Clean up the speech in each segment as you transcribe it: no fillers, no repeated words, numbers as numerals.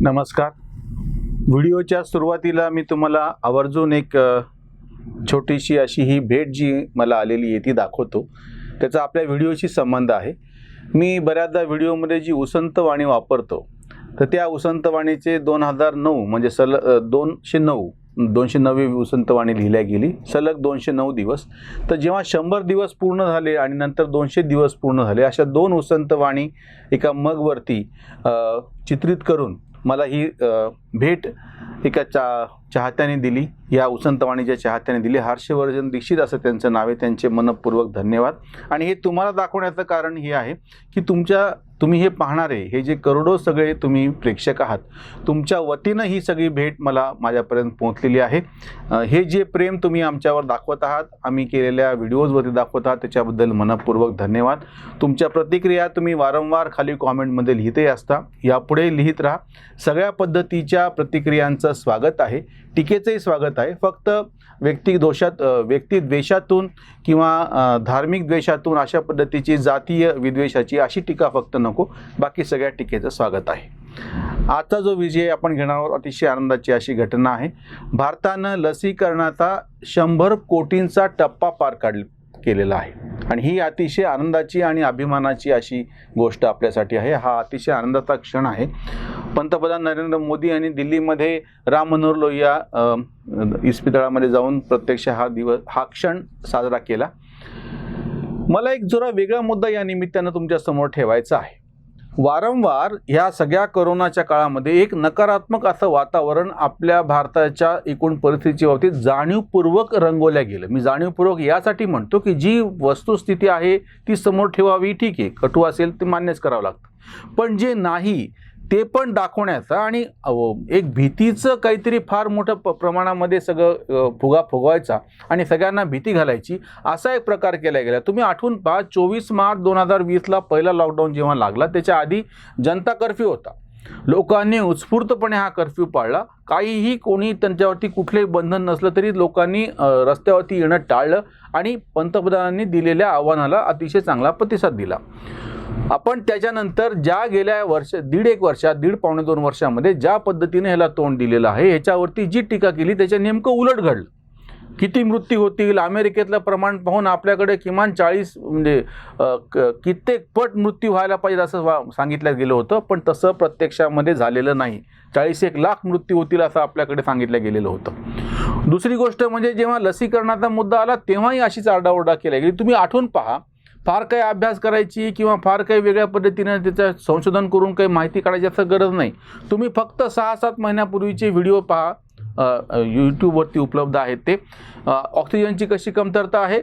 नमस्कार. व्हिडिओच्या सुरुवातीला मी तुम्हाला आवर्जून एक छोटीशी अशी ही भेट जी मला आलेली आहे ती दाखवतो. त्याचा आपल्या व्हिडिओशी संबंध आहे. मी बऱ्याचदा व्हिडिओमध्ये जी उसंत वाणी वापरतो तर त्या उसंत वाणीचे 2009 म्हणजे 209वी उसंत वाणी लिहिल्या गेली, सलग 209 दिवस. तर जेव्हा 100 दिवस पूर्ण झाले आणि नंतर 200 दिवस पूर्ण झाले, अशा 2 उसंत वाणी एका मगवरती चित्रित करून मला ही भेट एका चाहत्याने दिली. या उसंतवाणीच्या चाहत्याने दिली. हर्षवर्धन दीक्षित असं त्यांचं नाव आहे. त्यांचे मनपूर्वक धन्यवाद. आणि हे तुम्हाला दाखवण्याचं कारण हे आहे की तुम्ही हे पाहणारे हे जे करोडो सगळे तुम्ही प्रेक्षक आहात, तुमच्या वतीनं ही सगळी भेट माझ्यापर्यंत पोहोचलेली आहे. हे जे प्रेम तुम्ही आमच्यावर दाखवत आहात, आम्ही केलेल्या व्हिडिओजवरती दाखवत आहात, त्याच्याबद्दल मनपूर्वक धन्यवाद. तुमच्या प्रतिक्रिया तुम्ही वारंवार खाली कॉमेंटमध्ये लिहितही असता. यापुढे लिहित राहा. सगळ्या पद्धतीच्या प्रतिक्रियांचं स्वागत आहे, टीकेचंही स्वागत आहे. फक्त व्यक्ती द्वेषातून किंवा धार्मिक द्वेषातून अशा पद्धतीची जातीय विद्वेषाची अशी टीका फक्त नको, बाकी सगळ्या टीकेचं स्वागत आहे. आजचा जो विजय आपण घेणार आहोत, अतिशय आनंदाची अशी घटना आहे. भारतानं लसीकरणाचा 100 कोटींचा टप्पा पार केलेला आहे आणि ही अतिशय आनंदाची आणि अभिमानाची अशी गोष्ट आपल्यासाठी आहे. हा अतिशय आनंदाचा क्षण आहे. पंतप्रधान नरेंद्र मोदी यांनी दिल्लीमध्ये राम मनोहर लोहिया इस्पितळामध्ये जाऊन प्रत्यक्ष हा क्षण साजरा केला. मला एक जरा वेगळा मुद्दा या निमित्तानं तुमच्या समोर ठेवायचा आहे. वारंवार ह्या सगळ्या कोरोनाच्या काळामध्ये एक नकारात्मक असं वातावरण आपल्या भारताच्या एकूण परिस्थितीच्या बाबतीत जाणीवपूर्वक रंगवल्या गेलं. मी जाणीवपूर्वक यासाठी म्हणतो की जी वस्तुस्थिती आहे ती समोर ठेवावी, ठीक आहे, कटू असेल ते मान्यच करावं लागतं, पण जे नाही ते पण दाखवण्याचा आणि एक भीतीचं काहीतरी फार मोठ्या प्रमाणामध्ये सगळं फुगवायचा आणि सगळ्यांना भीती घालायची असा एक प्रकार केला गेला. तुम्ही आठवून पहा, 24 मार्च 2020ला पहिला लॉकडाऊन जेव्हा लागला त्याच्या आधी जनता कर्फ्यू होता. लोकांनी उत्स्फूर्तपणे हा कर्फ्यू पाळला. काहीही कोणी त्यांच्यावरती कुठलेही बंधन नसलं तरी लोकांनी रस्त्यावरती येणं टाळलं आणि पंतप्रधानांनी दिलेल्या आव्हानाला अतिशय चांगला प्रतिसाद दिला. आपण त्याच्यानंतर ज्या गेल्या दीड पावणे 2 वर्षामध्ये ज्या पद्धतीने ह्याला तोंड दिलेलं आहे, ह्याच्यावरती जी टीका केली त्याच्या नेमकं उलट घडलं. किती मृत्यू होतील, अमेरिकेतलं प्रमाण पाहून आपल्याकडे किमान 40 म्हणजे कित्येक पट मृत्यू व्हायला पाहिजे असं सांगितलं गेलं होतं, पण तसं प्रत्यक्षामध्ये झालेलं नाही. 40-1 लाख मृत्यू होतील असं आपल्याकडे सांगितलं गेलेलं होतं. दुसरी गोष्ट म्हणजे जेव्हा लसीकरणाचा मुद्दा आला तेव्हाही अशीच आरडाओरडा केली गेली. तुम्ही आठवून पहा, फार काही अभ्यास करायची किंवा फार काही वेगळ्या पद्धतीने त्याचं संशोधन करून काही माहिती काढायची असं गरज नाही. तुम्ही फक्त 6-7 महिन्यापूर्वीचे व्हिडिओ पहा, यूट्यूबवरती उपलब्ध आहेत ते. ऑक्सिजनची कशी कमतरता आहे,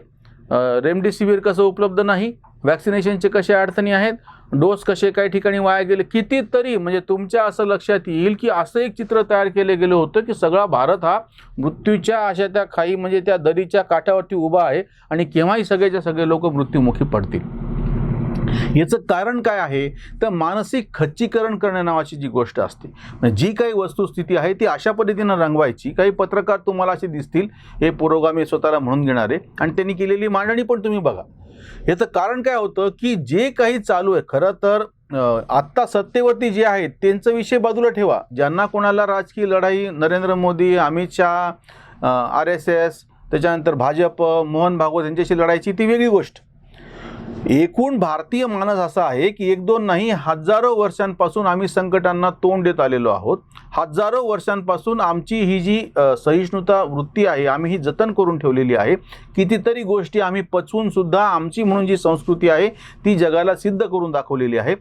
रेमडेसिवीर कसं उपलब्ध नाही, वॅक्सिनेशनचे कशा अडचणी आहेत, डोस कसे काही ठिकाणी वाया गेले, कितीतरी म्हणजे तुमच्या असं लक्षात येईल की असं एक चित्र तयार केलं गेलं होतं की सगळा भारत हा मृत्यूच्या अशा त्या खाई म्हणजे त्या दरीच्या काठावरती उभा आहे आणि केव्हाही सगळेच्या सगळे लोक मृत्युमुखी पडतील. याचं कारण काय आहे तर मानसिक खच्चीकरण करणे नावाची जी गोष्ट असते, म्हणजे जी काही वस्तुस्थिती आहे ती अशा पद्धतीनं रंगवायची. काही पत्रकार तुम्हाला असे दिसतील हे पुरोगामी स्वतःला म्हणून घेणारे, आणि त्यांनी केलेली मांडणी पण तुम्ही बघा. याचं कारण काय होतं की जे काही चालू आहे, खरं तर आत्ता सत्तेवरती जे आहेत त्यांचा विषय बाजूला ठेवा. ज्यांना कोणाला राजकीय लढाई, नरेंद्र मोदी, अमित शहा, RSS, त्याच्यानंतर भाजप, मोहन भागवत यांच्याशी लढायची ती वेगळी गोष्ट. एकूण भारतीय मानस असा आहे की 1-2 नाही, हजारो वर्षांपासून आम्ही संकटांना तोंड देत आलेलो आहोत. हजारो वर्षांपासून आमची ही जी सहिष्णुता वृत्ती आहे आम्ही ही जतन करून ठेवलेली आहे. कितीतरी गोष्टी आम्ही पचवून सुद्धा आमची म्हणून जी संस्कृती आहे ती जगाला सिद्ध करून दाखवलेली आहे.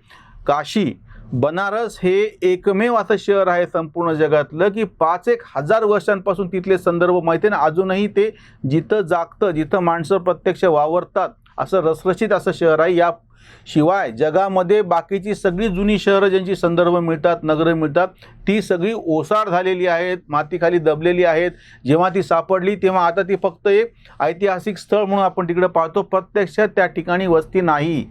काशी, बनारस हे एकमेव असं शहर आहे संपूर्ण जगातलं की 5-1 हजार वर्षांपासून तिथले संदर्भ माहिती आहे ना, अजूनही ते जिथं जागतं, जिथं माणसं प्रत्यक्ष वावरतात असं रसरशीत असं शहर आहे. या शिवाय जगामध्ये बाकीची सगळी जुनी शहरं ज्यांची संदर्भ मिळतात, नगरं मिळतात, ती सगळी ओसाड झालेली आहेत, मातीखाली दबलेली आहेत. जेव्हा ती सापडली तेव्हा आता ती फक्त एक ऐतिहासिक स्थळ म्हणून आपण तिकडे पाहतो, प्रत्यक्षात त्या ठिकाणी वस्ती नाही.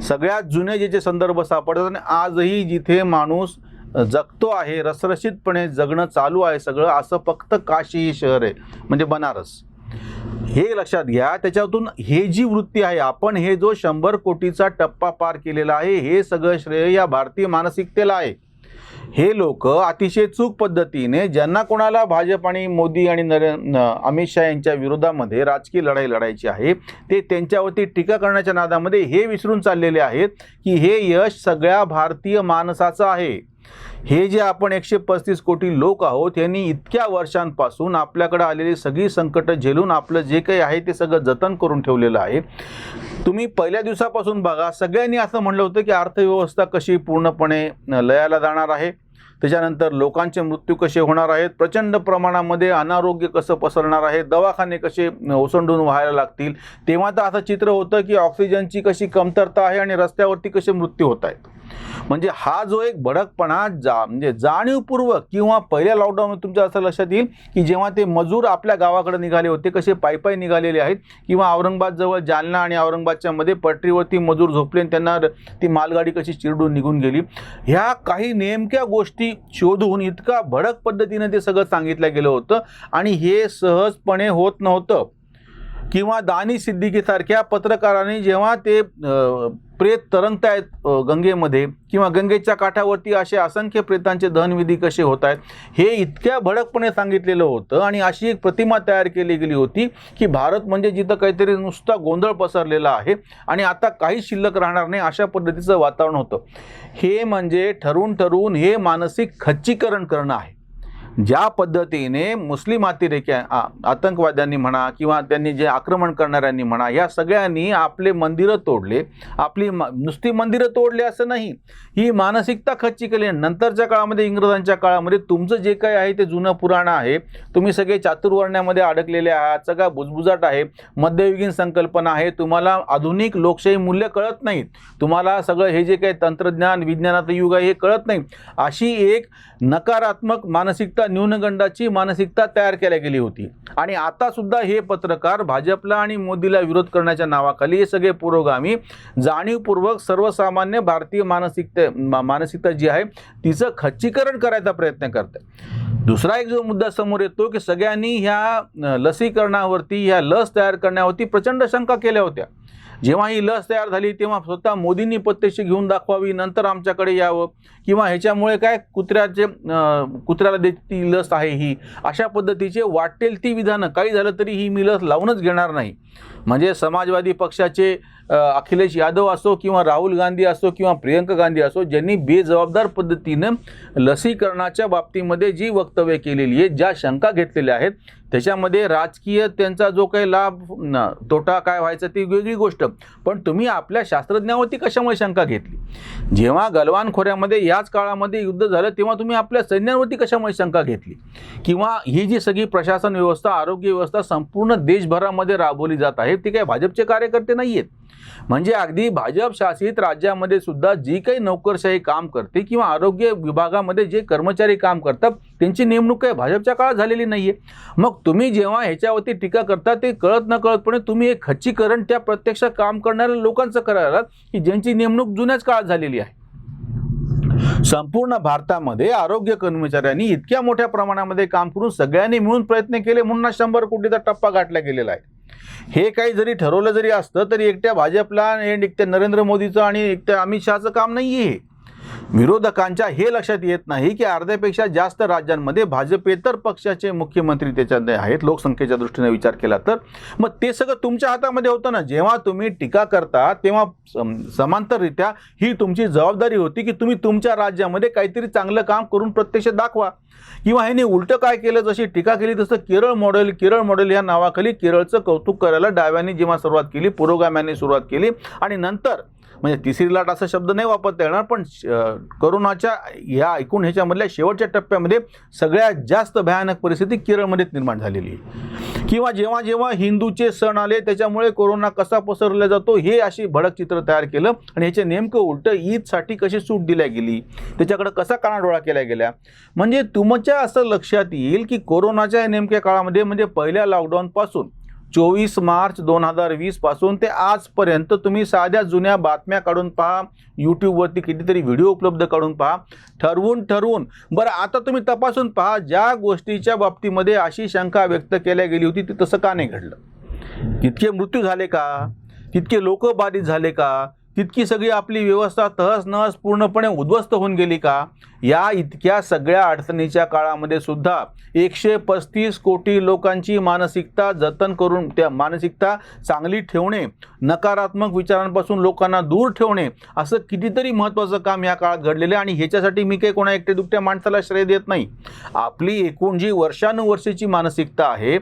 सगळ्यात जुने जे संदर्भ सापडतात आणि आजही जिथे माणूस जगतो आहे, रसरशीतपणे जगणं चालू आहे सगळं, असं फक्त काशी हे शहर आहे, म्हणजे बनारस. हे लक्षात घ्या. त्याच्यातून हे जी वृत्ती आहे, आपण हे जो 100 कोटीचा टप्पा पार केलेला आहे, हे सगळं श्रेय या भारतीय मानसिकतेला आहे. हे लोक अतिशय चूक पद्धतीने ज्यांना कोणाला भाजप आणि मोदी आणि अमित शहा यांच्या विरोधामध्ये राजकीय लढाई लढायची आहे ते त्यांच्यावरती टीका करण्याच्या नादामध्ये हे विसरून चाललेले आहेत की हे यश सगळ्या भारतीय माणसाचं आहे. हे जे आपण 135 कोटी लोक आहोत यांनी इतक्या वर्षांपासून आपल्याकडे आलेली सगळी संकट झेलून आपलं जे काही आहे ते सगळं जतन करून ठेवलेलं आहे. तुम्ही पहिल्या दिवसापासून बघा, सगळ्यांनी असं म्हणलं होतं की अर्थव्यवस्था कशी पूर्णपणे लयाला जाणार आहे, त्याच्यानंतर लोकांचे मृत्यू कसे होणार आहेत, प्रचंड प्रमाणामध्ये अनारोग्य कसं पसरणार आहे, दवाखाने कसे ओसंडून व्हायला लागतील. तेव्हा तर असं चित्र होतं की ऑक्सिजनची कशी कमतरता आहे आणि रस्त्यावरती कसे मृत्यू होत आहेत. म्हणजे हा जो एक भडकपणा म्हणजे जाणीवपूर्वक किंवा पहिल्या लॉकडाऊनमध्ये तुमच्या असं लक्षात येईल की जेव्हा ते मजूर आपल्या गावाकडे निघाले होते कसे पायी निघालेले आहेत, किंवा औरंगाबाद जवळ जालना आणि औरंगाबादच्या मध्ये पटरीवरती मजूर झोपले आणि त्यांना ती मालगाडी कशी चिरडून निघून गेली. ह्या काही नेमक्या गोष्टी शोधून इतका भडक पद्धतीने ते सगळं सांगितलं गेलं होतं आणि हे सहजपणे होत नव्हतं. किंवा दानी सिद्दीकीसारख्या पत्रकारांनी जेव्हा ते प्रेत तरंगतायत गंगेमध्ये किंवा गंगेच्या काठावरती असे असंख्य प्रेतांचे दहनविधी कसे होत आहेत हे इतक्या भडकपणे सांगितलेलं होतं आणि अशी एक प्रतिमा तयार केली गेली होती की भारत म्हणजे जिथं काहीतरी नुसता गोंधळ पसरलेला आहे आणि आता काहीच शिल्लक राहणार नाही अशा पद्धतीचं वातावरण होतं. हे म्हणजे ठरवून हे मानसिक खच्चीकरण करणं आहे. ज्या पद्धतीने मुस्लिम आतंकवाद्यांनी म्हणा किंवा त्यांनी जे आक्रमण करणाऱ्यांनी म्हणा या सगळ्यांनी आपले मंदिरं तोडले, आपली नुसती मंदिरं तोडले असं नाही, ही मानसिकता खच्ची केली. नंतरच्या काळामध्ये इंग्रजांच्या काळामध्ये तुमचं जे काही आहे ते जुनं पुराण आहे, तुम्ही सगळे चातुर्वर्ण्यामध्ये अडकलेले आहात, सगळा बुजबुजाट आहे, मध्ययुगीन संकल्पना आहे, तुम्हाला आधुनिक लोकशाही मूल्य कळत नाहीत, तुम्हाला सगळं हे जे काही तंत्रज्ञान विज्ञानाचं युग आहे हे कळत नाही, अशी एक नकारात्मक मानसिकता न्यूनगंडाची मानसिकता तयार केली गेली होती. आणि आता सुद्धा हे पत्रकार भाजपला आणि मोदीला विरोध करण्याच्या नावाखाली हे सगळे पुरोगामी जाणीवपूर्वक सर्वसामान्य भारतीय मानसिकता जी आहे तिचं खच्चीकरण करायचा प्रयत्न करतात. दुसरा एक जो मुद्दा समोर येतो की सगळ्यांनी ह्या लसीकरणावरती ह्या लस तयार करण्यावरती प्रचंड शंका केल्या होत्या. जेव्हा ही लस तयार झाली तेव्हा स्वतः मोदींनी पत्तेशी घेऊन दाखवावी, नंतर आमच्याकडे यावं, किंवा ह्याच्यामुळे काय कुत्र्याला ती लस आहे ही, अशा पद्धतीचे वाटेल ती विधानं, काही झालं तरी ही मी लस लावूनच घेणार नाही. म्हणजे समाजवादी पक्षाचे अखिलेश यादव असो किंवा राहुल गांधी असो किंवा प्रियंका गांधी असो, ज्यांनी बेजबाबदार पद्धतीनं लसीकरणाच्या बाबतीमध्ये जी वक्तव्य केलेली आहे, ज्या शंका घेतलेल्या आहेत, त्याच्यामध्ये राजकीय त्यांचा जो काही लाभ तोटा काय व्हायचा ती वेगळी गोष्ट, पण तुम्ही आपल्या शास्त्रज्ञावरती कशामुळे शंका घेतली? जेव्हा गलवान खोऱ्यामध्ये याच काळामध्ये युद्ध झालं तेव्हा तुम्ही आपल्या सैन्यावरती कशामुळे शंका घेतली? किंवा ही जी सगळी प्रशासन व्यवस्था, आरोग्य व्यवस्था संपूर्ण देशभरामध्ये राबवली जात आहे ती काही भाजपचे कार्यकर्ते नाही आहेत. म्हणजे अगदी भाजप शासित राज्यामध्ये सुद्धा जी काही नोकरशाही काम करते किंवा आरोग्य विभागामध्ये जे कर्मचारी काम करतात त्यांची नेमणूक काही भाजपच्या काळात झालेली नाही आहे. मग तुम्ही जेव्हा ह्याच्यावरती टीका करता ते कळत नकळतपणे तुम्ही एक खच्चीकरण त्या प्रत्यक्ष काम करणाऱ्या लोकांचं करायला की ज्यांची नेमणूक जुन्याच काळात झालेली आहे. संपूर्ण भारतामध्ये आरोग्य कर्मचाऱ्यांनी इतक्या मोठ्या प्रमाणामध्ये काम करून सगळ्यांनी मिळून प्रयत्न केले म्हणून 100 कोटीचा टप्पा गाठला गेलेला आहे. हे काही जरी ठरवलं जरी असतं तरी एकट्या भाजपला, एकट्या नरेंद्र मोदीचं आणि एकट्या अमित शहाचं काम नाही आहे. विरोधकांच्या हे लक्षात येत नाही की अर्ध्यापेक्षा जास्त राज्यांमध्ये भाजपेतर पक्षाचे मुख्यमंत्री त्याच्यात आहेत लोकसंख्येच्या दृष्टीने विचार केला तर. मग ते सगळं तुमच्या हातामध्ये होतं ना. जेव्हा तुम्ही टीका करता तेव्हा समांतररित्या ही तुमची जबाबदारी होती की तुम्ही तुमच्या राज्यामध्ये काहीतरी चांगलं काम करून प्रत्यक्ष दाखवा. किंवा ह्याने उलटं काय केलं, जशी टीका केली तसं केरळ मॉडेल या नावाखाली केरळचं कौतुक करायला डाव्यांनी जेव्हा सुरुवात केली, पुरोगाम्यांनी सुरुवात केली आणि नंतर म्हणजे तिसरी लाट असा शब्द नाही वापरता येणार पण कोरोनाच्या ह्या एकूण ह्याच्यामधल्या शेवटच्या टप्प्यामध्ये सगळ्यात जास्त भयानक परिस्थिती केरळमध्येच निर्माण झालेली आहे. किंवा जेव्हा जेव्हा हिंदूचे सण आले त्याच्यामुळे कोरोना कसा पसरला जातो हे अशी भडक चित्र तयार केलं आणि ह्याचे नेमकं उलटं ईदसाठी कशी सूट दिल्या गेली, त्याच्याकडे कसा कानाडोळा केला गेला. म्हणजे तुमच्या असं लक्षात येईल की कोरोनाच्या नेमक्या काळामध्ये म्हणजे पहिल्या लॉकडाऊनपासून 24 मार्च 2020 पासून ते आजपर्यंत तुम्ही साध्या जुन्या बातम्या काढून पहा, यूट्यूबवरती कितीतरी व्हिडिओ उपलब्ध काढून पहा, ठरवून बरं आता तुम्ही तपासून पहा ज्या गोष्टीच्या बाबतीमध्ये अशी शंका व्यक्त केल्या गेली होती ती तसं का नाही घडलं. तितके मृत्यू झाले का, तितके लोक बाधित झाले का, तितकी सगळी आपली व्यवस्था तहस नहस पूर्णपणे उद्ध्वस्त होऊन गेली का? या इतक्या सगळ्या अडचणीच्या काळामध्ये सुद्धा 135 कोटी लोकांची मानसिकता जतन करून, त्या मानसिकता चांगली ठेवणे, नकारात्मक विचारांपासून लोकांना दूर ठेवणे, असं कितीतरी महत्त्वाचं काम या काळात घडलेलं आहे. आणि ह्याच्यासाठी मी काही कोणा एकट्या दुकट्या माणसाला श्रेय देत नाही. आपली एकूण जी वर्षानुवर्षीची मानसिकता आहे,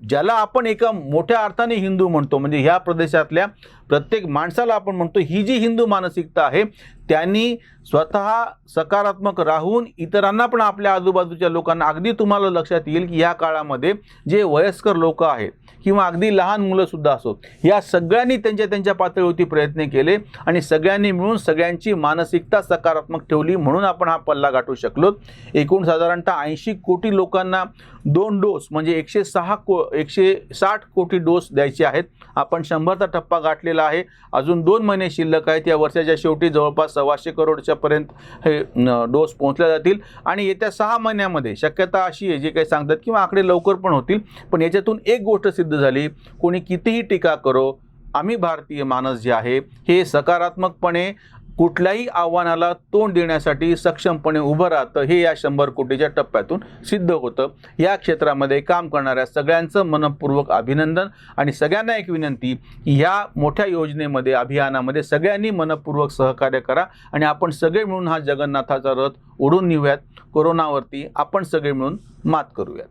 ज्याला आपण एका मोठ्या अर्थाने हिंदू म्हणतो, म्हणजे ह्या प्रदेशातल्या प्रत्येक माणसाला आपण म्हणतो, ही जी हिंदू मानसिकता आहे, त्यांनी स्वतः सकारात्मक राहून इतरांना पण, आपल्या आजूबाजूच्या लोकांना, अगदी तुम्हाला लक्षात येईल की या काळामध्ये जे वयस्कर लोक आहेत किंवा अगदी लहान मुलंसुद्धा असोत, या सगळ्यांनी त्यांच्या पातळीवरती प्रयत्न केले आणि सगळ्यांनी मिळून सगळ्यांची मानसिकता सकारात्मक ठेवली, म्हणून आपण हा पल्ला गाठू शकलो. एकूण साधारणतः 80 कोटी लोकांना 2 डोस म्हणजे 160 कोटी डोस द्यायचे आहेत. आपण 100चा टप्पा गाठलेला आहे. अजून 2 महिने शिल्लक आहेत. या वर्षाच्या शेवटी जवळपास 125 करोडच्या पर्यंत हे डोस पोहोचल्या जातील आणि येत्या 6 महिन्यामध्ये शक्यता अशी आहे, जे काही सांगतात किंवा आकडे लवकर पण होतील, पण याच्यातून एक गोष्ट सिद्ध झाली, कोणी कितीही टीका करो, आम्ही भारतीय माणूस जे आहे हे सकारात्मकपणे कुठल्याही आव्हानाला तोंड देण्यासाठी सक्षमपणे उभं राहतं. हे या 100 कोटीच्या टप्प्यातून सिद्ध होतं. या क्षेत्रामध्ये काम करणाऱ्या सगळ्यांचं मनपूर्वक अभिनंदन आणि सगळ्यांना एक विनंती की ह्या मोठ्या योजनेमध्ये, अभियानामध्ये सगळ्यांनी मनपूर्वक सहकार्य करा आणि आपण सगळे मिळून हा जगन्नाथाचा रथ ओढून नेऊयात. कोरोनावरती आपण सगळे मिळून मात करूयात.